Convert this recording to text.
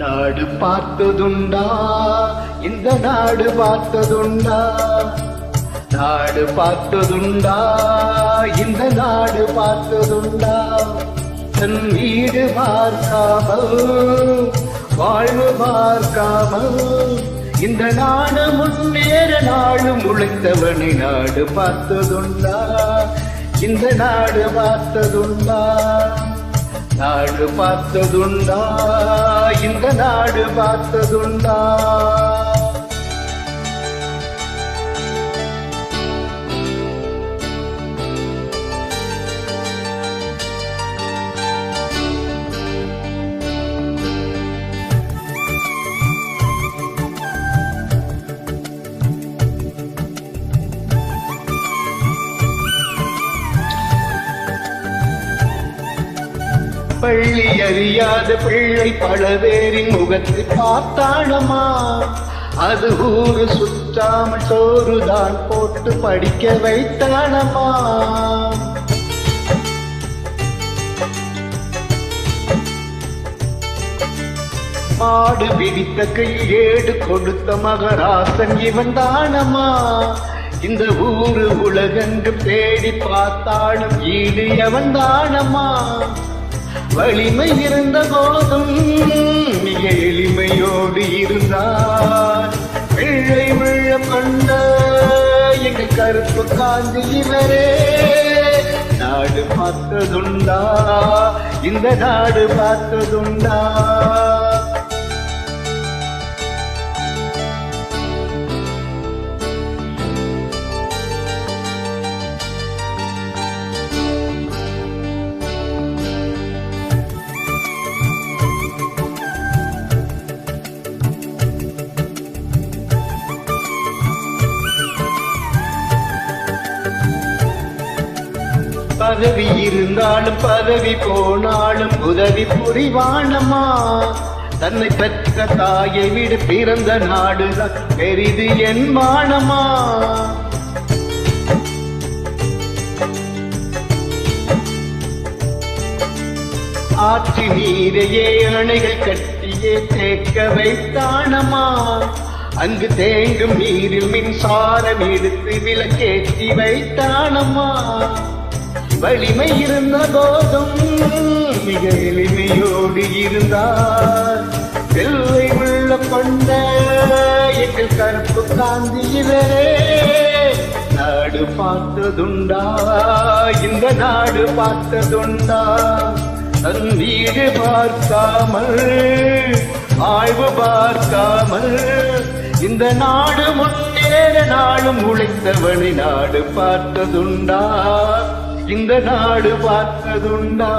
நாடு பார்த்ததுண்டா, இந்த நாடு பார்த்ததுண்டா, நாடு பார்த்ததுண்டா, இந்த நாடு பார்த்ததுண்டா. தன் வீடு பார்க்காமல் வாழ்வு பார்க்காமல் இந்த நாடு முன்னேற நாடு முளைத்தவனை நாடு பார்த்ததுண்டா, இந்த நாடு பார்த்ததுண்டா, நாடு பார்த்ததுண்டா, இந்த நாடு பார்த்ததுண்டா. பள்ளி அறியாத பிள்ளை பல பேரின் முகத்தை பார்த்தானமா, அது ஊரு சுற்றாமல் சோறுதான் போட்டு படிக்க வைத்தானமா. மாடு பிடித்த கையில் ஏடு கொடுத்த மகராசன் இவன் தானமா. இந்த ஊரு உலகெங்கு தேடி பார்த்தாலும் ஈடு எவன் தானமா. வலிமை இருந்த போதும் மிக எளிமையோடு இருந்தார் வெள்ளை வெள்ள கண்ட எங்க கருப்பு காந்தி இவரே. நாடு பார்த்ததுண்டா, இந்த நாடு பார்த்ததுண்டா. பதவி இருந்தாலும் பதவி போனாலும் உதவி புரிவானம்மா. தன்னை பெற்ற தாயை விட பிறந்த நாடுதான் பெரிது என்பானம்மா. ஆற்றி நீரையே அணைகள் கட்டியே தேக்க வைத்தானம்மா. அங்கு தேங்கும் நீரில் மின்சாரம் எடுத்து விளக்கேற்றி வைத்தானம்மா. வலிமை இருந்த போதும் மிக எளிமையோடு இருந்தார் வெள்ளை உள்ள கொண்ட எங்கள் கருப்பு காந்தி இவரே. நாடு பார்த்ததுண்டா, இந்த நாடு பார்த்ததுண்டா. தன் வீடு பார்க்காமல் ஆய்வு பார்க்காமல் இந்த நாடு முன்னேற நாளும் உழைத்தவனை நாடு பார்த்ததுண்டா, இந்த நாடு பார்த்ததுண்டா.